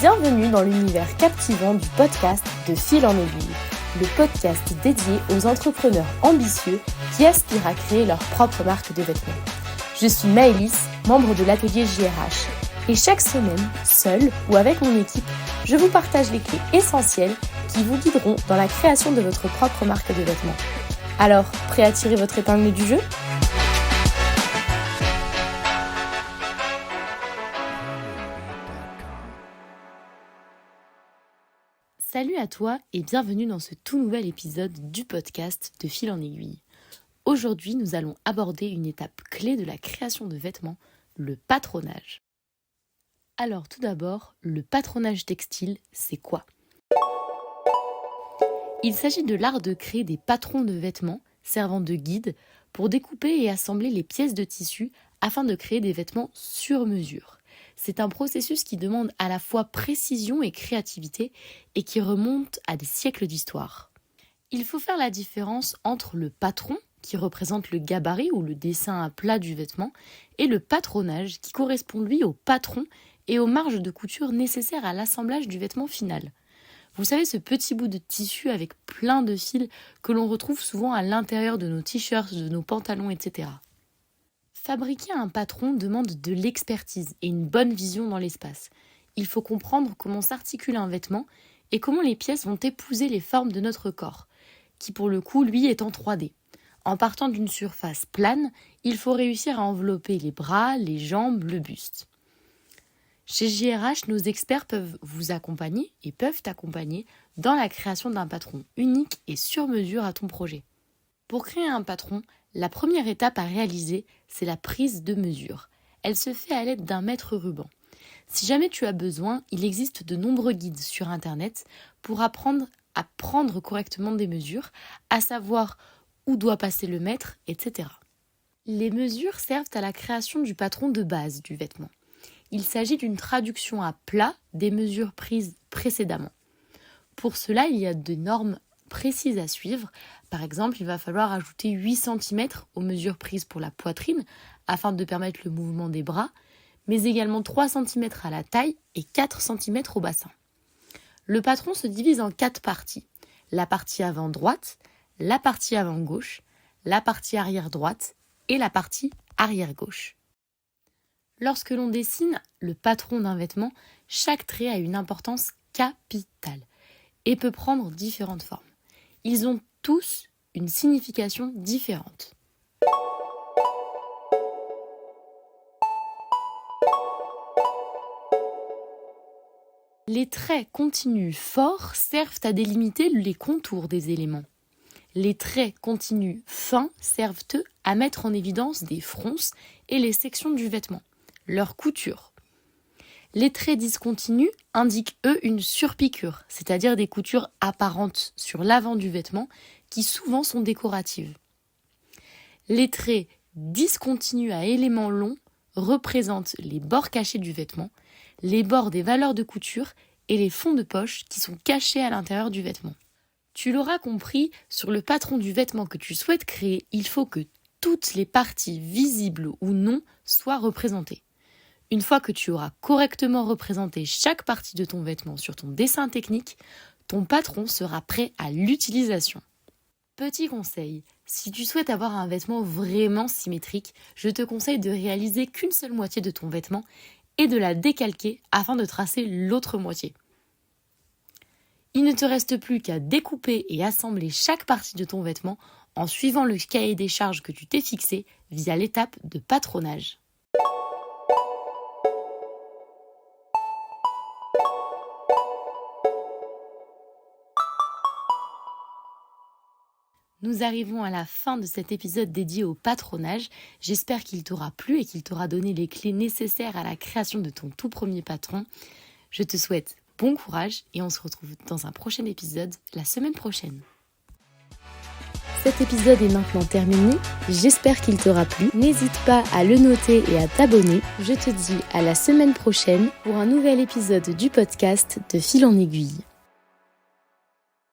Bienvenue dans l'univers captivant du podcast De Fil en Aiguille, le podcast dédié aux entrepreneurs ambitieux qui aspirent à créer leur propre marque de vêtements. Je suis Maëlys, membre de l'atelier JRH, et chaque semaine, seule ou avec mon équipe, je vous partage les clés essentielles qui vous guideront dans la création de votre propre marque de vêtements. Alors, prêt à tirer votre épingle du jeu ? Salut à toi et bienvenue dans ce tout nouvel épisode du podcast De Fil en Aiguille. Aujourd'hui, nous allons aborder une étape clé de la création de vêtements, le patronage. Alors tout d'abord, le patronage textile, c'est quoi ? Il s'agit de l'art de créer des patrons de vêtements servant de guide pour découper et assembler les pièces de tissu afin de créer des vêtements sur mesure. C'est un processus qui demande à la fois précision et créativité et qui remonte à des siècles d'histoire. Il faut faire la différence entre le patron, qui représente le gabarit ou le dessin à plat du vêtement, et le patronage, qui correspond lui au patron et aux marges de couture nécessaires à l'assemblage du vêtement final. Vous savez, ce petit bout de tissu avec plein de fils que l'on retrouve souvent à l'intérieur de nos t-shirts, de nos pantalons, etc. Fabriquer un patron demande de l'expertise et une bonne vision dans l'espace. Il faut comprendre comment s'articule un vêtement et comment les pièces vont épouser les formes de notre corps, qui pour le coup, lui, est en 3D. En partant d'une surface plane, il faut réussir à envelopper les bras, les jambes, le buste. Chez JRH, nos experts peuvent vous accompagner et peuvent t'accompagner dans la création d'un patron unique et sur mesure à ton projet. Pour créer un patron, la première étape à réaliser, c'est la prise de mesure. Elle se fait à l'aide d'un mètre ruban. Si jamais tu as besoin, il existe de nombreux guides sur Internet pour apprendre à prendre correctement des mesures, à savoir où doit passer le mètre, etc. Les mesures servent à la création du patron de base du vêtement. Il s'agit d'une traduction à plat des mesures prises précédemment. Pour cela, il y a de normes précises à suivre. Par exemple, il va falloir ajouter 8 cm aux mesures prises pour la poitrine afin de permettre le mouvement des bras, mais également 3 cm à la taille et 4 cm au bassin. Le patron se divise en 4 parties. La partie avant droite, la partie avant gauche, la partie arrière droite et la partie arrière gauche. Lorsque l'on dessine le patron d'un vêtement, chaque trait a une importance capitale et peut prendre différentes formes. Ils ont tous une signification différente. Les traits continus forts servent à délimiter les contours des éléments. Les traits continus fins servent, eux, à mettre en évidence des fronces et les sections du vêtement, leur couture. Les traits discontinus indiquent, eux, une surpiqûre, c'est-à-dire des coutures apparentes sur l'avant du vêtement qui souvent sont décoratives. Les traits discontinus à éléments longs représentent les bords cachés du vêtement, les bords des valeurs de couture et les fonds de poche qui sont cachés à l'intérieur du vêtement. Tu l'auras compris, sur le patron du vêtement que tu souhaites créer, il faut que toutes les parties visibles ou non soient représentées. Une fois que tu auras correctement représenté chaque partie de ton vêtement sur ton dessin technique, ton patron sera prêt à l'utilisation. Petit conseil, si tu souhaites avoir un vêtement vraiment symétrique, je te conseille de réaliser qu'une seule moitié de ton vêtement et de la décalquer afin de tracer l'autre moitié. Il ne te reste plus qu'à découper et assembler chaque partie de ton vêtement en suivant le cahier des charges que tu t'es fixé via l'étape de patronage. Nous arrivons à la fin de cet épisode dédié au patronage. J'espère qu'il t'aura plu et qu'il t'aura donné les clés nécessaires à la création de ton tout premier patron. Je te souhaite bon courage et on se retrouve dans un prochain épisode la semaine prochaine. Cet épisode est maintenant terminé. J'espère qu'il t'aura plu. N'hésite pas à le noter et à t'abonner. Je te dis à la semaine prochaine pour un nouvel épisode du podcast De Fil en Aiguille.